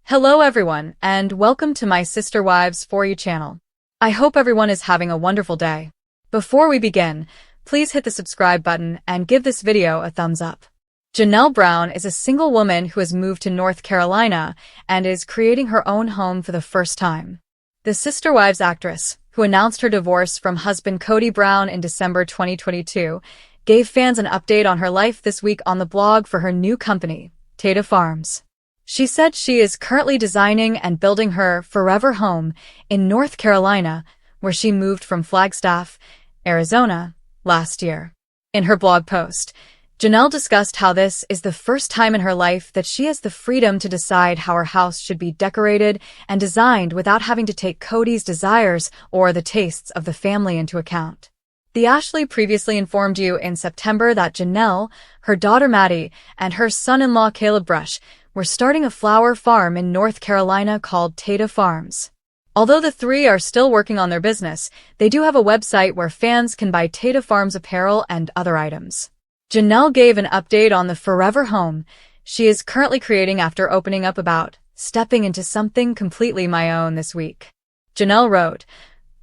Hello everyone, and welcome to my Sister Wives For You channel. I hope everyone is having a wonderful day. Before we begin, please hit the subscribe button and give this video a thumbs up. Janelle Brown is a single woman who has moved to North Carolina and is creating her own home for the first time. The Sister Wives actress, who announced her divorce from husband Kody Brown in December 2022, gave fans an update on her life this week on the blog for her new company, Kody Farms. She said she is currently designing and building her forever home in North Carolina, where she moved from Flagstaff, Arizona, last year. In her blog post, Janelle discussed how this is the first time in her life that she has the freedom to decide how her house should be decorated and designed without having to take Kody's desires or the tastes of the family into account. The Ashley previously informed you in September that Janelle, her daughter Maddie, and her son-in-law Caleb Brush were starting a flower farm in North Carolina called Kody Farms. Although the three are still working on their business, they do have a website where fans can buy Kody Farms apparel and other items. Janelle gave an update on the forever home she is currently creating after opening up about stepping into something completely my own this week. Janelle wrote,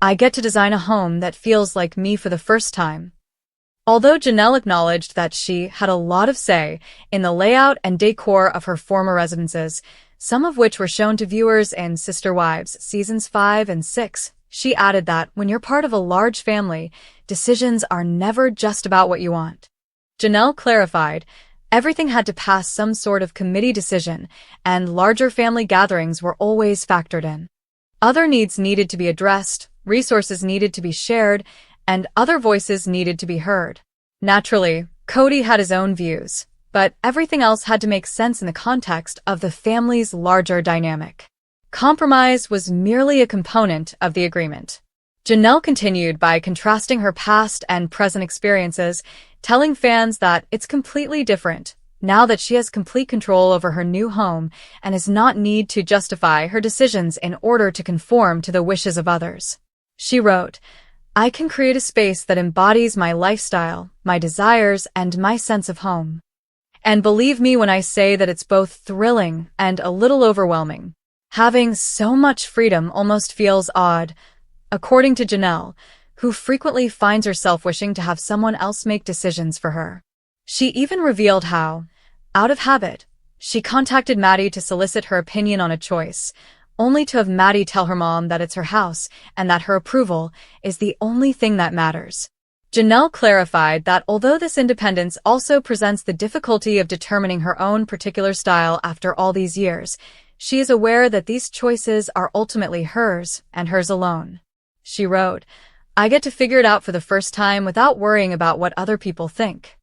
"I get to design a home that feels like me for the first time." Although Janelle acknowledged that she had a lot of say in the layout and decor of her former residences, some of which were shown to viewers in Sister Wives Seasons 5 and 6, she added that when you're part of a large family, decisions are never just about what you want. Janelle clarified, everything had to pass some sort of committee decision, and larger family gatherings were always factored in. Other needs needed to be addressed, resources needed to be shared, and other voices needed to be heard. Naturally, Kody had his own views, but everything else had to make sense in the context of the family's larger dynamic. Compromise was merely a component of the agreement. Janelle continued by contrasting her past and present experiences, telling fans that it's completely different now that she has complete control over her new home and does not need to justify her decisions in order to conform to the wishes of others. She wrote, "I can create a space that embodies my lifestyle, my desires, and my sense of home. And believe me when I say that it's both thrilling and a little overwhelming. Having so much freedom almost feels odd," according to Janelle, who frequently finds herself wishing to have someone else make decisions for her. She even revealed how, out of habit, she contacted Maddie to solicit her opinion on a choice, only to have Maddie tell her mom that it's her house and that her approval is the only thing that matters. Janelle clarified that although this independence also presents the difficulty of determining her own particular style after all these years, she is aware that these choices are ultimately hers and hers alone. She wrote, "I get to figure it out for the first time without worrying about what other people think.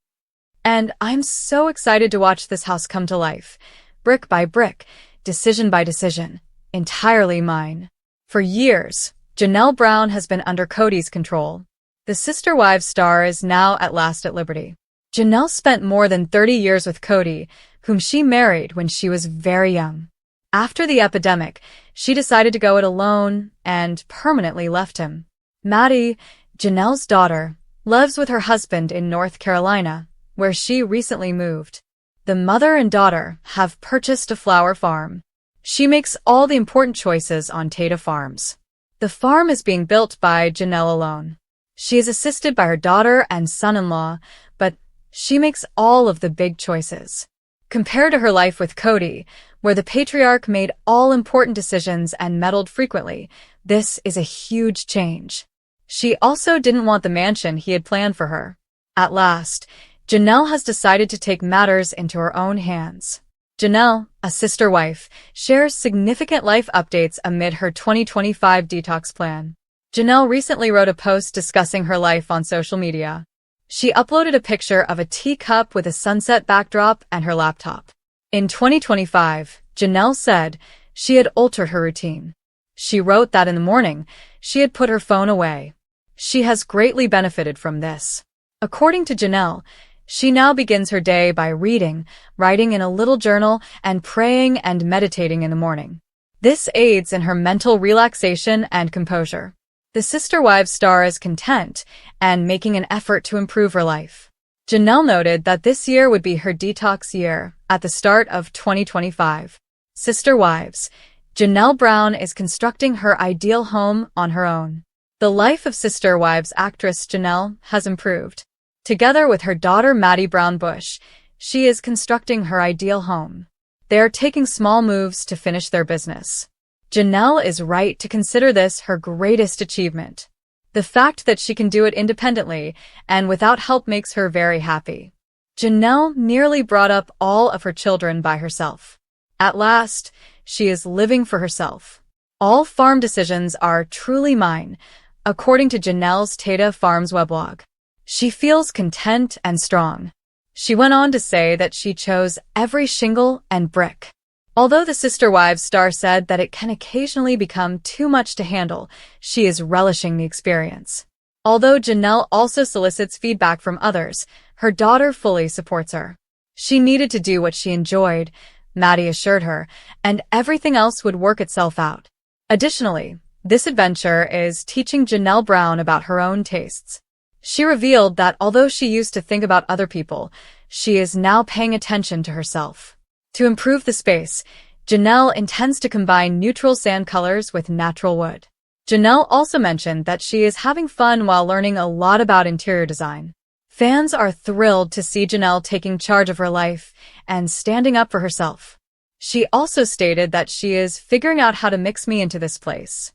And I'm so excited to watch this house come to life, brick by brick, decision by decision, entirely mine." For years, Janelle Brown has been under Kody's control. The Sister Wives star is now at last at liberty. Janelle spent more than 30 years with Kody, whom she married when she was very young. After the epidemic, she decided to go it alone and permanently left him. Maddie, Janelle's daughter, lives with her husband in North Carolina, where she recently moved. The mother and daughter have purchased a flower farm. She makes all the important choices on Kody Farms. The farm is being built by Janelle alone. She is assisted by her daughter and son-in-law, but she makes all of the big choices. Compared to her life with Kody, where the patriarch made all important decisions and meddled frequently, this is a huge change. She also didn't want the mansion he had planned for her. At last, Janelle has decided to take matters into her own hands. Janelle, a sister wife, shares significant life updates amid her 2025 detox plan. Janelle recently wrote a post discussing her life on social media. She uploaded a picture of a teacup with a sunset backdrop and her laptop. In 2025, Janelle said she had altered her routine. She wrote that in the morning, she had put her phone away. She has greatly benefited from this. According to Janelle, she now begins her day by reading, writing in a little journal, and praying and meditating in the morning. This aids in her mental relaxation and composure. The Sister Wives star is content and making an effort to improve her life. Janelle noted that this year would be her detox year at the start of 2025. Sister Wives. Janelle Brown is constructing her ideal home on her own. The life of Sister Wives actress Janelle has improved. Together with her daughter Maddie Brown Bush, she is constructing her ideal home. They are taking small moves to finish their business. Janelle is right to consider this her greatest achievement. The fact that she can do it independently and without help makes her very happy. Janelle nearly brought up all of her children by herself. At last, she is living for herself. All farm decisions are truly mine, according to Janelle's Tata Farms weblog. She feels content and strong. She went on to say that she chose every shingle and brick. Although the Sister Wives star said that it can occasionally become too much to handle, she is relishing the experience. Although Janelle also solicits feedback from others, her daughter fully supports her. She needed to do what she enjoyed, Maddie assured her, and everything else would work itself out. Additionally, this adventure is teaching Janelle Brown about her own tastes. She revealed that although she used to think about other people, she is now paying attention to herself. To improve the space, Janelle intends to combine neutral sand colors with natural wood. Janelle also mentioned that she is having fun while learning a lot about interior design. Fans are thrilled to see Janelle taking charge of her life and standing up for herself. She also stated that she is figuring out how to mix me into this place.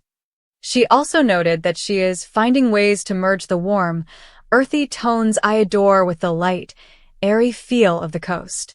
She also noted that she is finding ways to merge the warm, earthy tones I adore with the light, airy feel of the coast.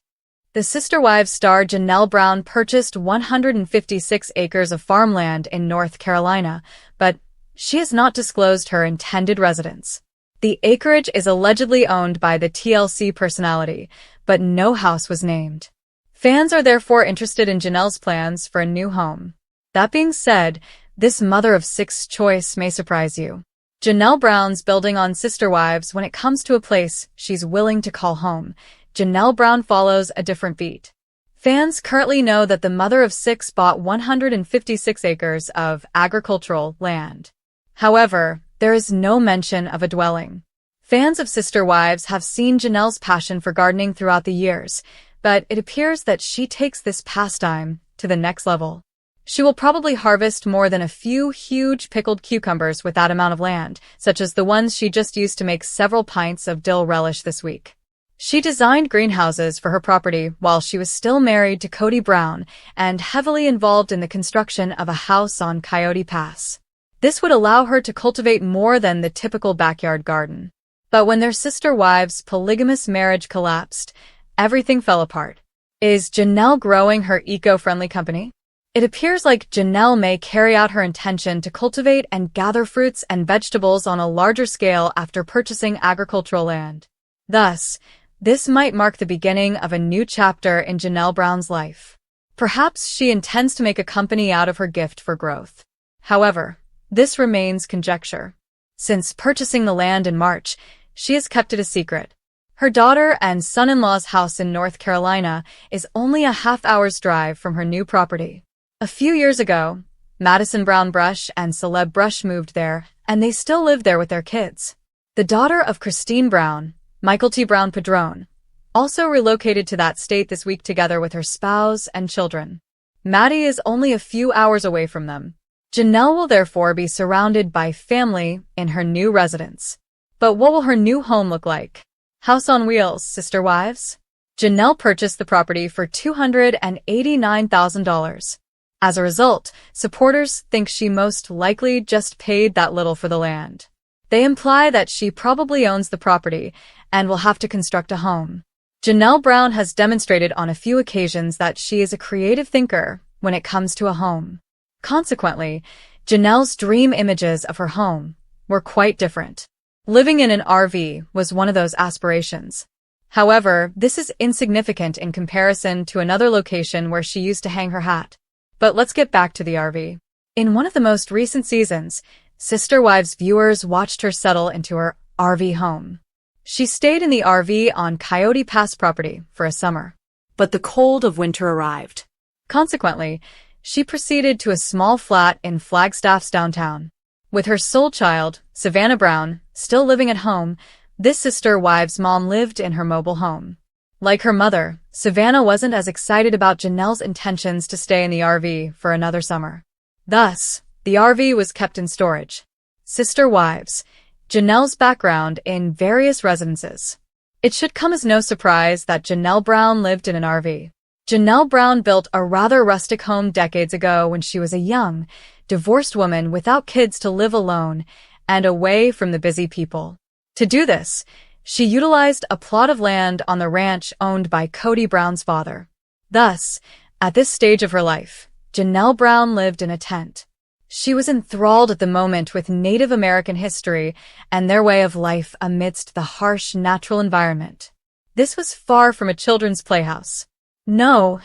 The Sister Wives star Janelle Brown purchased 156 acres of farmland in North Carolina, but she has not disclosed her intended residence. The acreage is allegedly owned by the TLC personality, but no house was named. Fans are therefore interested in Janelle's plans for a new home. That being said, this mother of six choice may surprise you. Janelle Brown's building on Sister Wives when it comes to a place she's willing to call home. Janelle Brown follows a different beat. Fans currently know that the mother of six bought 156 acres of agricultural land. However, there is no mention of a dwelling. Fans of Sister Wives have seen Janelle's passion for gardening throughout the years, but it appears that she takes this pastime to the next level. She will probably harvest more than a few huge pickled cucumbers with that amount of land, such as the ones she just used to make several pints of dill relish this week. She designed greenhouses for her property while she was still married to Kody Brown and heavily involved in the construction of a house on Coyote Pass. This would allow her to cultivate more than the typical backyard garden. But when their Sister Wives' polygamous marriage collapsed, everything fell apart. Is Janelle growing her eco-friendly company? It appears like Janelle may carry out her intention to cultivate and gather fruits and vegetables on a larger scale after purchasing agricultural land. Thus, this might mark the beginning of a new chapter in Janelle Brown's life. Perhaps she intends to make a company out of her gift for growth. However, this remains conjecture. Since purchasing the land in March, she has kept it a secret. Her daughter and son-in-law's house in North Carolina is only a half-hour's drive from her new property. A few years ago, Madison Brown Brush and Celeb Brush moved there, and they still live there with their kids. The daughter of Christine Brown, Michael T. Brown Padron, also relocated to that state this week together with her spouse and children. Maddie is only a few hours away from them. Janelle will therefore be surrounded by family in her new residence. But what will her new home look like? House on wheels, Sister Wives? Janelle purchased the property for $289,000. As a result, supporters think she most likely just paid that little for the land. They imply that she probably owns the property and will have to construct a home. Janelle Brown has demonstrated on a few occasions that she is a creative thinker when it comes to a home. Consequently, Janelle's dream images of her home were quite different. Living in an RV was one of those aspirations. However, this is insignificant in comparison to another location where she used to hang her hat. But let's get back to the RV. In one of the most recent seasons, Sister Wives viewers watched her settle into her RV home. She stayed in the RV on Coyote Pass property for a summer. But the cold of winter arrived. Consequently, she proceeded to a small flat in Flagstaff's downtown. With her sole child, Savannah Brown, still living at home, this Sister Wives mom lived in her mobile home. Like her mother, Savannah wasn't as excited about Janelle's intentions to stay in the RV for another summer. Thus, the RV was kept in storage. Sister Wives: Janelle's background in various residences. It should come as no surprise that Janelle Brown lived in an RV. Janelle Brown built a rather rustic home decades ago when she was a young, divorced woman without kids to live alone and away from the busy people. To do this, she utilized a plot of land on the ranch owned by Kody Brown's father. Thus, at this stage of her life, Janelle Brown lived in a tent. She was enthralled at the moment with Native American history and their way of life amidst the harsh natural environment. This was far from a children's playhouse. No,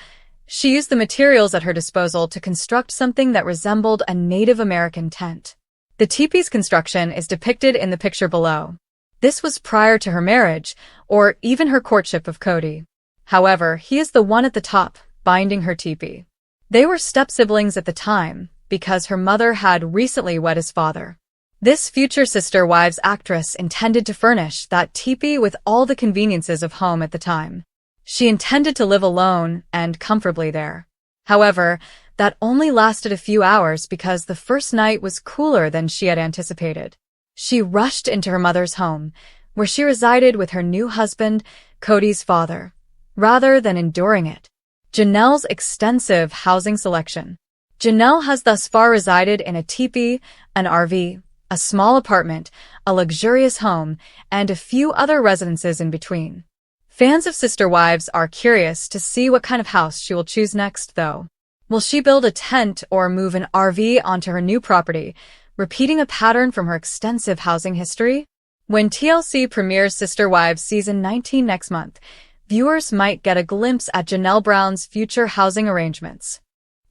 she used the materials at her disposal to construct something that resembled a Native American tent. The teepee's construction is depicted in the picture below. This was prior to her marriage, or even her courtship of Kody. However, he is the one at the top, binding her teepee. They were step-siblings at the time, because her mother had recently wed his father. This future Sister Wives actress intended to furnish that teepee with all the conveniences of home at the time. She intended to live alone and comfortably there. However, that only lasted a few hours because the first night was cooler than she had anticipated. She rushed into her mother's home, where she resided with her new husband, Kody's father, rather than enduring it. Janelle's extensive housing selection. Janelle has thus far resided in a teepee, an RV, a small apartment, a luxurious home, and a few other residences in between. Fans of Sister Wives are curious to see what kind of house she will choose next, though. Will she build a tent or move an RV onto her new property, repeating a pattern from her extensive housing history? When TLC premieres Sister Wives Season 19 next month, viewers might get a glimpse at Janelle Brown's future housing arrangements.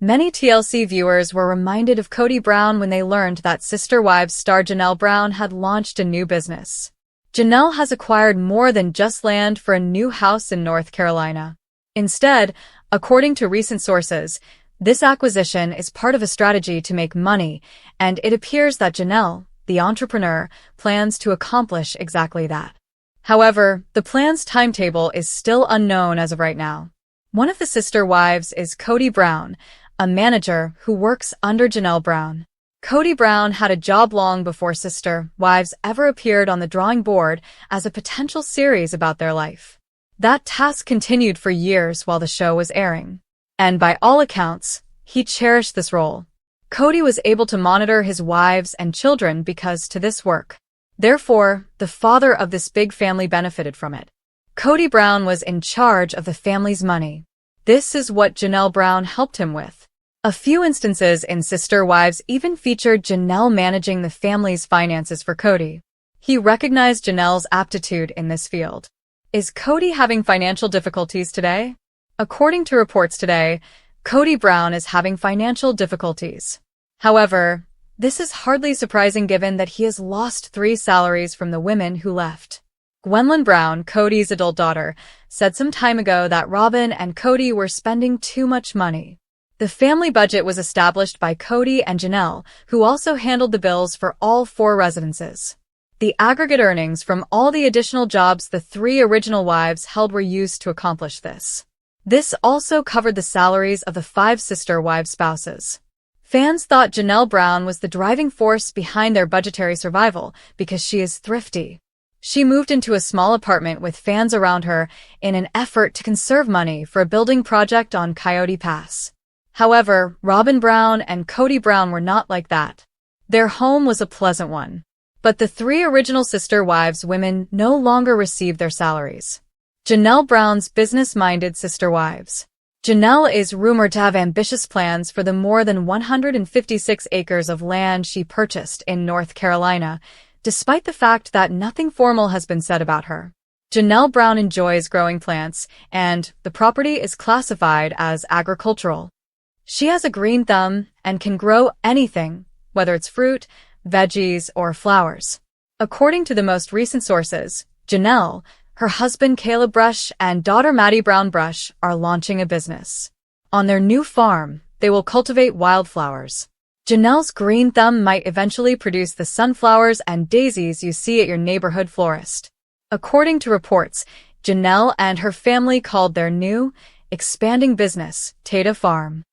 Many TLC viewers were reminded of Kody Brown when they learned that Sister Wives star Janelle Brown had launched a new business. Janelle has acquired more than just land for a new house in North Carolina. Instead, according to recent sources, this acquisition is part of a strategy to make money, and it appears that Janelle, the entrepreneur, plans to accomplish exactly that. However, the plan's timetable is still unknown as of right now. One of the Sister Wives is Kody Brown, a manager who works under Janelle Brown. Kody Brown had a job long before Sister Wives ever appeared on the drawing board as a potential series about their life. That task continued for years while the show was airing. And by all accounts, he cherished this role. Kody was able to monitor his wives and children because to this work. Therefore, the father of this big family benefited from it. Kody Brown was in charge of the family's money. This is what Janelle Brown helped him with. A few instances in Sister Wives even featured Janelle managing the family's finances for Kody. He recognized Janelle's aptitude in this field. Is Kody having financial difficulties today? According to reports today, Kody Brown is having financial difficulties. However, this is hardly surprising given that he has lost 3 salaries from the women who left. Gwendolyn Brown, Kody's adult daughter, said some time ago that Robyn and Kody were spending too much money. The family budget was established by Kody and Janelle, who also handled the bills for all 4 residences. The aggregate earnings from all the additional jobs the 3 original wives held were used to accomplish this. This also covered the salaries of the 5 Sister Wives spouses. Fans thought Janelle Brown was the driving force behind their budgetary survival because she is thrifty. She moved into a small apartment with fans around her in an effort to conserve money for a building project on Coyote Pass. However, Robyn Brown and Kody Brown were not like that. Their home was a pleasant one. But the 3 original Sister Wives women no longer received their salaries. Janelle Brown's business-minded Sister Wives. Janelle is rumored to have ambitious plans for the more than 156 acres of land she purchased in North Carolina, despite the fact that nothing formal has been said about her. Janelle Brown enjoys growing plants, and the property is classified as agricultural. She has a green thumb and can grow anything, whether it's fruit, veggies, or flowers. According to the most recent sources, Janelle, her husband Caleb Brush, and daughter Maddie Brown Brush are launching a business. On their new farm, they will cultivate wildflowers. Janelle's green thumb might eventually produce the sunflowers and daisies you see at your neighborhood florist. According to reports, Janelle and her family called their new, expanding business Tata Farm.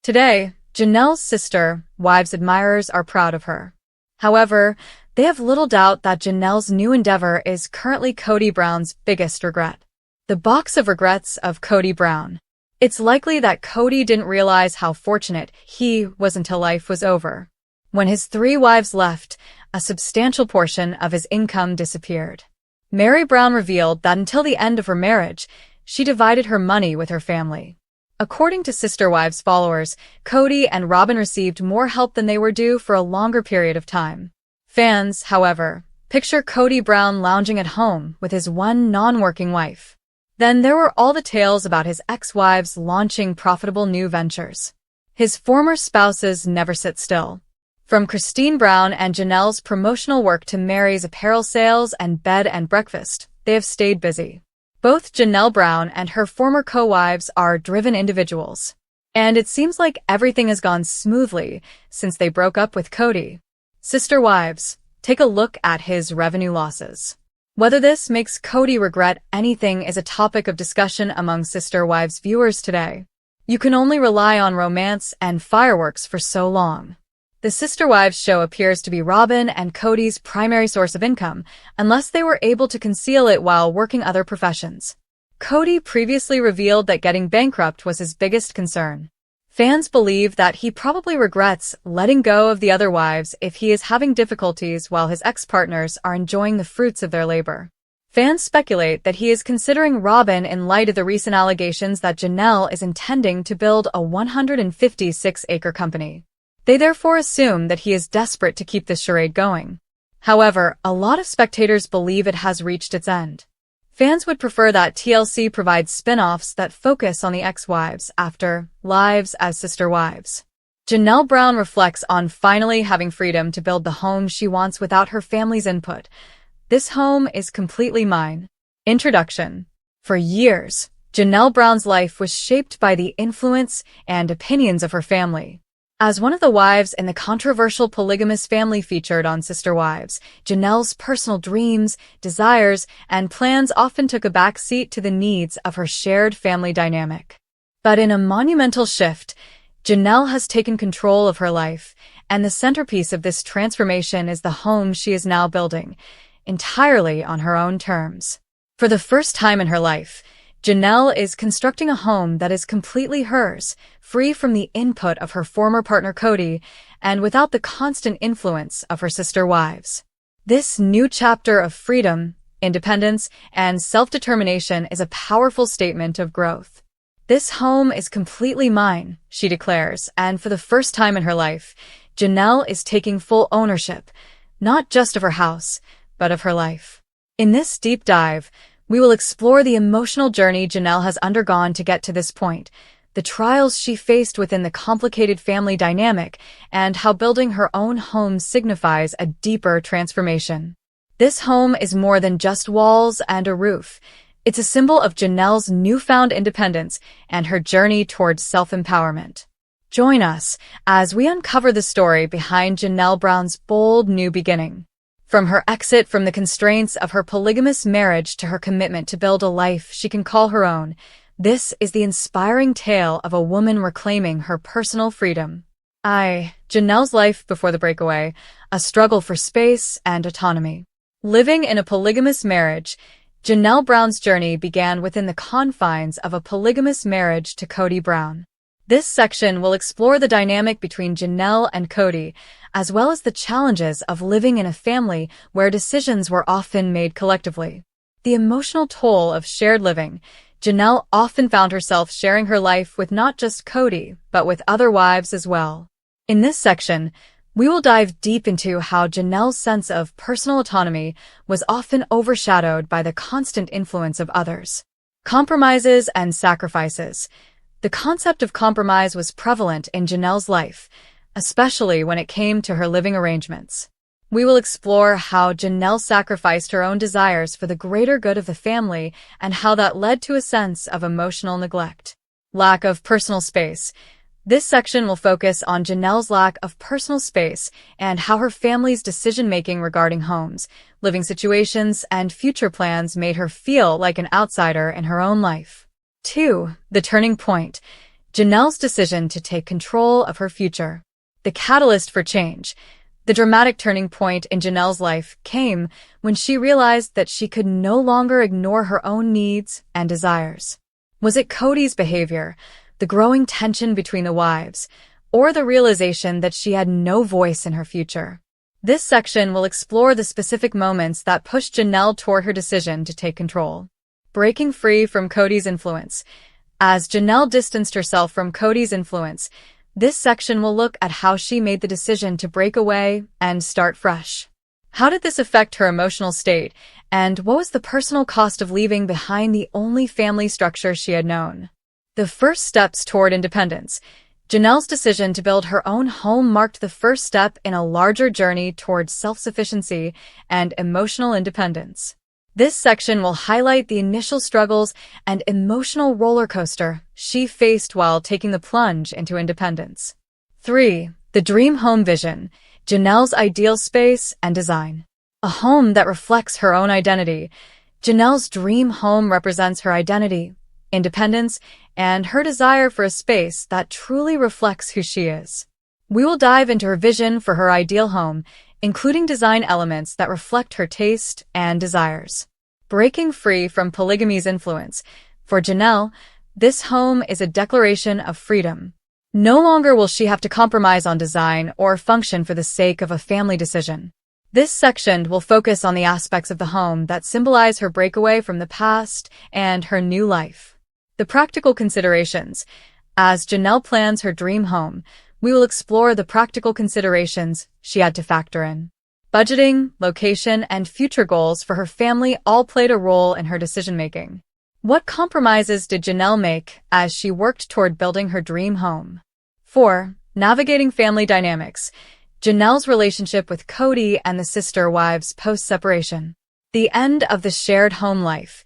Today, Janelle's sister, wives' admirers are proud of her. However, they have little doubt that Janelle's new endeavor is currently Kody Brown's biggest regret. The box of regrets of Kody Brown. It's likely that Kody didn't realize how fortunate he was until life was over. When his 3 wives left, a substantial portion of his income disappeared. Mary Brown revealed that until the end of her marriage, she divided her money with her family. According to Sister Wives followers, Kody and Robyn received more help than they were due for a longer period of time. Fans, however, picture Kody Brown lounging at home with his one non-working wife. Then there were all the tales about his ex-wives launching profitable new ventures. His former spouses never sit still. From Christine Brown and Janelle's promotional work to Mary's apparel sales and bed and breakfast, they have stayed busy. Both Janelle Brown and her former co-wives are driven individuals. And it seems like everything has gone smoothly since they broke up with Kody. Sister Wives, take a look at his revenue losses. Whether this makes Kody regret anything is a topic of discussion among Sister Wives viewers today. You can only rely on romance and fireworks for so long. The Sister Wives show appears to be Robyn and Kody's primary source of income, unless they were able to conceal it while working other professions. Kody previously revealed that getting bankrupt was his biggest concern. Fans believe that he probably regrets letting go of the other wives if he is having difficulties while his ex-partners are enjoying the fruits of their labor. Fans speculate that he is considering Robyn in light of the recent allegations that Janelle is intending to build a 156-acre company. They therefore assume that he is desperate to keep this charade going. However, a lot of spectators believe it has reached its end. Fans would prefer that TLC provides spin-offs that focus on the ex-wives after Lives as Sister Wives. Janelle Brown reflects on finally having freedom to build the home she wants without her family's input. This home is completely mine. Introduction. For years, Janelle Brown's life was shaped by the influence and opinions of her family. As one of the wives in the controversial polygamous family featured on Sister Wives, Janelle's personal dreams, desires, and plans often took a back seat to the needs of her shared family dynamic. But in a monumental shift, Janelle has taken control of her life, and the centerpiece of this transformation is the home she is now building, entirely on her own terms. For the first time in her life, Janelle is constructing a home that is completely hers, free from the input of her former partner Kody, and without the constant influence of her sister wives. This new chapter of freedom, independence, and self-determination is a powerful statement of growth. This home is completely mine, she declares, and for the first time in her life, Janelle is taking full ownership, not just of her house, but of her life. In this deep dive, we will explore the emotional journey Janelle has undergone to get to this point, the trials she faced within the complicated family dynamic, and how building her own home signifies a deeper transformation. This home is more than just walls and a roof. It's a symbol of Janelle's newfound independence and her journey towards self-empowerment. Join us as we uncover the story behind Janelle Brown's bold new beginning. From her exit from the constraints of her polygamous marriage to her commitment to build a life she can call her own, this is the inspiring tale of a woman reclaiming her personal freedom. Janelle's life before the breakaway, a struggle for space and autonomy. Living in a polygamous marriage, Janelle Brown's journey began within the confines of a polygamous marriage to Kody Brown. This section will explore the dynamic between Janelle and Kody, as well as the challenges of living in a family where decisions were often made collectively. The emotional toll of shared living. Janelle often found herself sharing her life with not just Kody, but with other wives as well. In this section, we will dive deep into how Janelle's sense of personal autonomy was often overshadowed by the constant influence of others. Compromises and sacrifices. The concept of compromise was prevalent in Janelle's life, especially when it came to her living arrangements. We will explore how Janelle sacrificed her own desires for the greater good of the family and how that led to a sense of emotional neglect. Lack of personal space. This section will focus on Janelle's lack of personal space and how her family's decision-making regarding homes, living situations, and future plans made her feel like an outsider in her own life. 2. The turning point. Janelle's decision to take control of her future. The catalyst for change. The dramatic turning point in Janelle's life came when she realized that she could no longer ignore her own needs and desires. Was it Kody's behavior, the growing tension between the wives, or the realization that she had no voice in her future? This section will explore the specific moments that pushed Janelle toward her decision to take control. Breaking free from Kody's influence. As Janelle distanced herself from Kody's influence, this section will look at how she made the decision to break away and start fresh. How did this affect her emotional state, and what was the personal cost of leaving behind the only family structure she had known? The first steps toward independence. Janelle's decision to build her own home marked the first step in a larger journey towards self-sufficiency and emotional independence. This section will highlight the initial struggles and emotional roller coaster she faced while taking the plunge into independence. 3. The dream home vision. Janelle's ideal space and design. A home that reflects her own identity. Janelle's dream home represents her identity, independence, and her desire for a space that truly reflects who she is. We will dive into her vision for her ideal home, including design elements that reflect her taste and desires. Breaking free from polygamy's influence. For Janelle, this home is a declaration of freedom. No longer will she have to compromise on design or function for the sake of a family decision. This section will focus on the aspects of the home that symbolize her breakaway from the past and her new life. The practical considerations. As Janelle plans her dream home, we will explore the practical considerations she had to factor in. Budgeting, location, and future goals for her family all played a role in her decision-making. What compromises did Janelle make as she worked toward building her dream home? 4. Navigating family dynamics. Janelle's relationship with Kody and the sister wives post-separation. The end of the shared home life.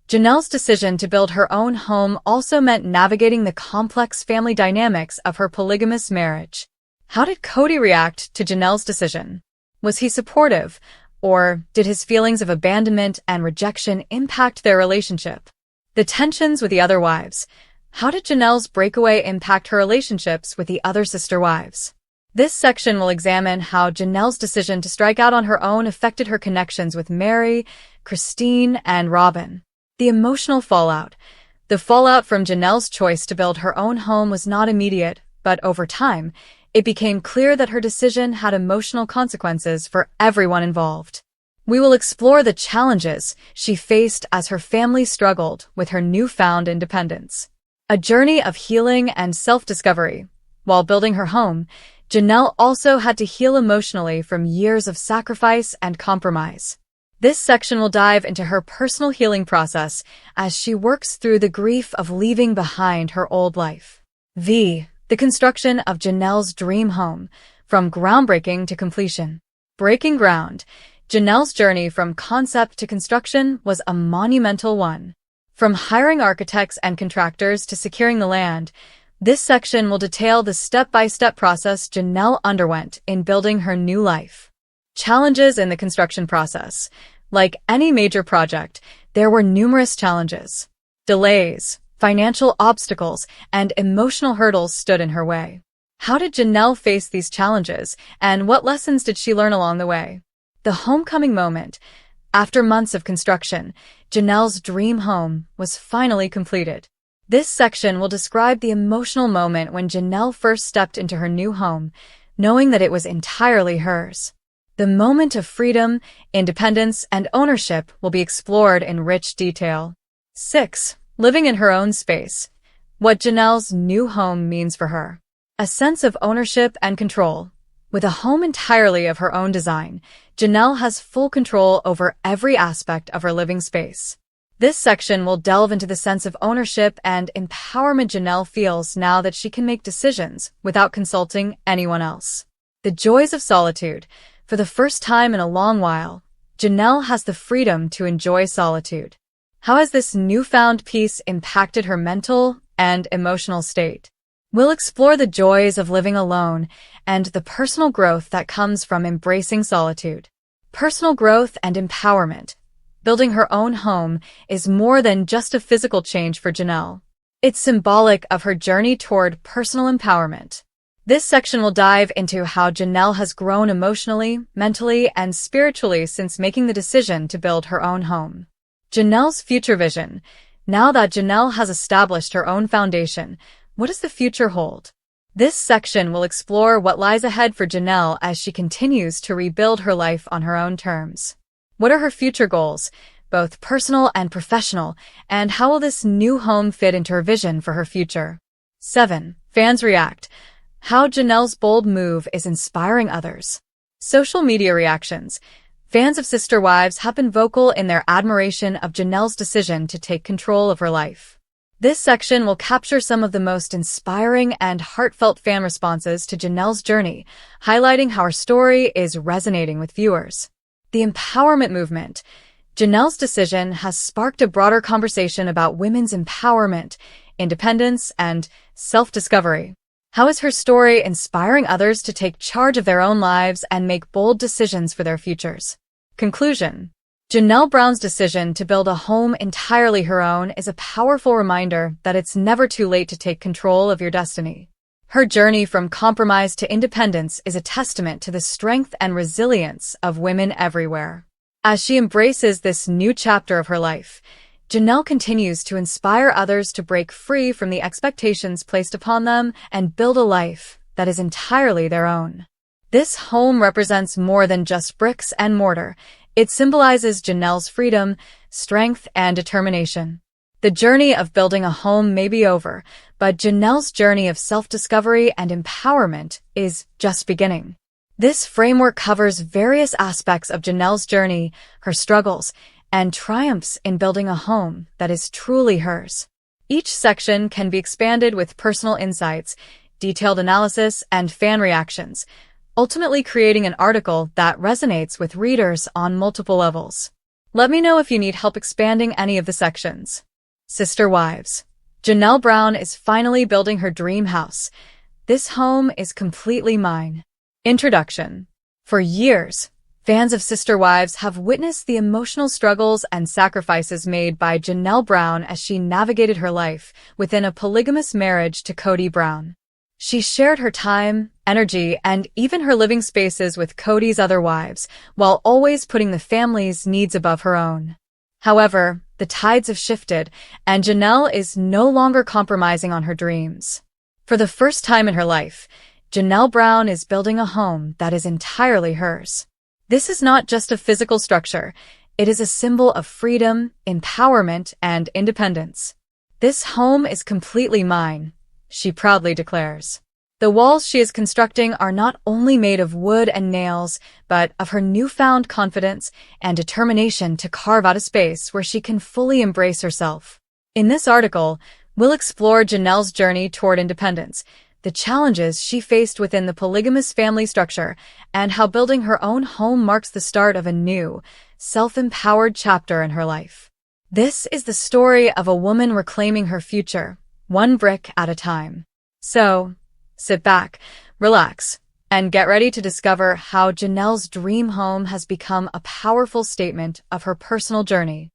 Janelle's decision to build her own home also meant navigating the complex family dynamics of her polygamous marriage. How did Kody react to Janelle's decision? Was he supportive, or did his feelings of abandonment and rejection impact their relationship? The tensions with the other wives. How did Janelle's breakaway impact her relationships with the other sister wives? This section will examine how Janelle's decision to strike out on her own affected her connections with Mary, Christine, and Robyn. The emotional fallout. The fallout from Janelle's choice to build her own home was not immediate, but over time, it became clear that her decision had emotional consequences for everyone involved. We will explore the challenges she faced as her family struggled with her newfound independence. A journey of healing and self-discovery. While building her home, Janelle also had to heal emotionally from years of sacrifice and compromise. This section will dive into her personal healing process as she works through the grief of leaving behind her old life. The construction of Janelle's dream home, from groundbreaking to completion. Breaking ground. Janelle's journey from concept to construction was a monumental one. From hiring architects and contractors to securing the land, this section will detail the step-by-step process Janelle underwent in building her new life. Challenges in the construction process. Like any major project, there were numerous challenges. Delays, financial obstacles, and emotional hurdles stood in her way. How did Janelle face these challenges, and what lessons did she learn along the way? The homecoming moment. After months of construction, Janelle's dream home was finally completed. This section will describe the emotional moment when Janelle first stepped into her new home, knowing that it was entirely hers. The moment of freedom, independence, and ownership will be explored in rich detail. 6. Living in her own space. What Janelle's new home means for her. A sense of ownership and control. With a home entirely of her own design, Janelle has full control over every aspect of her living space. This section will delve into the sense of ownership and empowerment Janelle feels now that she can make decisions without consulting anyone else. The joys of solitude. For the first time in a long while, Janelle has the freedom to enjoy solitude. How has this newfound peace impacted her mental and emotional state? We'll explore the joys of living alone and the personal growth that comes from embracing solitude. Personal growth and empowerment. Building her own home is more than just a physical change for Janelle. It's symbolic of her journey toward personal empowerment. This section will dive into how Janelle has grown emotionally, mentally, and spiritually since making the decision to build her own home. Janelle's future vision. Now that Janelle has established her own foundation, what does the future hold? This section will explore what lies ahead for Janelle as she continues to rebuild her life on her own terms. What are her future goals, both personal and professional, and how will this new home fit into her vision for her future? 7. Fans react. How Janelle's bold move is inspiring others. Social media reactions. Fans of Sister Wives have been vocal in their admiration of Janelle's decision to take control of her life. This section will capture some of the most inspiring and heartfelt fan responses to Janelle's journey, highlighting how her story is resonating with viewers. The empowerment movement. Janelle's decision has sparked a broader conversation about women's empowerment, independence, and self-discovery. How is her story inspiring others to take charge of their own lives and make bold decisions for their futures? Conclusion. Janelle Brown's decision to build a home entirely her own is a powerful reminder that it's never too late to take control of your destiny. Her journey from compromise to independence is a testament to the strength and resilience of women everywhere. As she embraces this new chapter of her life, Janelle continues to inspire others to break free from the expectations placed upon them and build a life that is entirely their own. This home represents more than just bricks and mortar. It symbolizes Janelle's freedom, strength, and determination. The journey of building a home may be over, but Janelle's journey of self-discovery and empowerment is just beginning. This framework covers various aspects of Janelle's journey, her struggles, and triumphs in building a home that is truly hers. Each section can be expanded with personal insights, detailed analysis, and fan reactions, ultimately creating an article that resonates with readers on multiple levels. Let me know if you need help expanding any of the sections. Sister Wives. Janelle Brown is finally building her dream house. This home is completely mine. Introduction. For years, fans of Sister Wives have witnessed the emotional struggles and sacrifices made by Janelle Brown as she navigated her life within a polygamous marriage to Kody Brown. She shared her time, energy, and even her living spaces with Kody's other wives, while always putting the family's needs above her own. However, the tides have shifted, and Janelle is no longer compromising on her dreams. For the first time in her life, Janelle Brown is building a home that is entirely hers. This is not just a physical structure, it is a symbol of freedom, empowerment, and independence. This home is completely mine, she proudly declares. The walls she is constructing are not only made of wood and nails, but of her newfound confidence and determination to carve out a space where she can fully embrace herself. In this article, we'll explore Janelle's journey toward independence, the challenges she faced within the polygamous family structure, and how building her own home marks the start of a new, self-empowered chapter in her life. This is the story of a woman reclaiming her future, one brick at a time. So, sit back, relax, and get ready to discover how Janelle's dream home has become a powerful statement of her personal journey.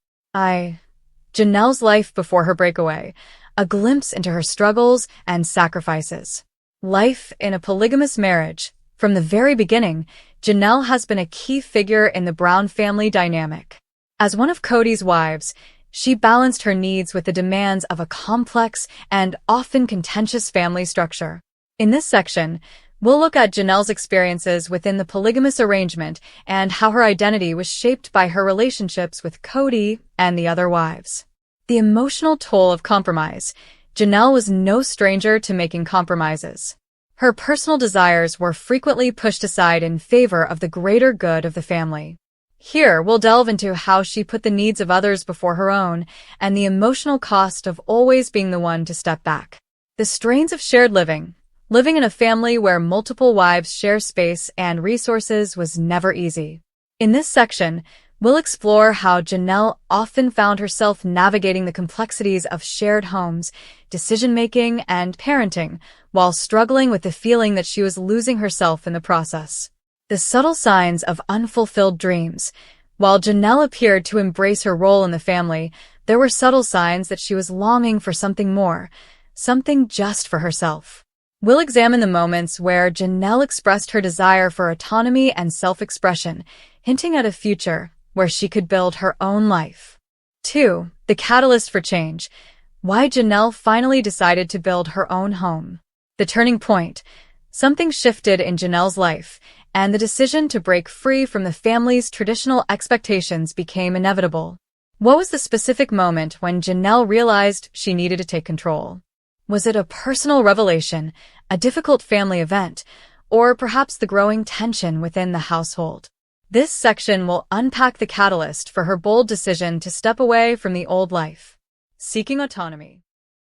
Janelle's life before her breakaway, a glimpse into her struggles and sacrifices. Life in a polygamous marriage. From the very beginning, Janelle has been a key figure in the Brown family dynamic. As one of Kody's wives, she balanced her needs with the demands of a complex and often contentious family structure. In this section, we'll look at Janelle's experiences within the polygamous arrangement and how her identity was shaped by her relationships with Kody and the other wives. The emotional toll of compromise. Janelle was no stranger to making compromises. Her personal desires were frequently pushed aside in favor of the greater good of the family. Here, we'll delve into how she put the needs of others before her own and the emotional cost of always being the one to step back. The strains of shared living. Living in a family where multiple wives share space and resources was never easy. In this section, We'll explore how Janelle often found herself navigating the complexities of shared homes, decision-making, and parenting, while struggling with the feeling that she was losing herself in the process. The subtle signs of unfulfilled dreams. While Janelle appeared to embrace her role in the family, there were subtle signs that she was longing for something more, something just for herself. We'll examine the moments where Janelle expressed her desire for autonomy and self-expression, hinting at a future where she could build her own life. 2. The catalyst for change. Why Janelle finally decided to build her own home. The turning point. Something shifted in Janelle's life, and the decision to break free from the family's traditional expectations became inevitable. What was the specific moment when Janelle realized she needed to take control? Was it a personal revelation, a difficult family event, or perhaps the growing tension within the household? This section will unpack the catalyst for her bold decision to step away from the old life. Seeking autonomy.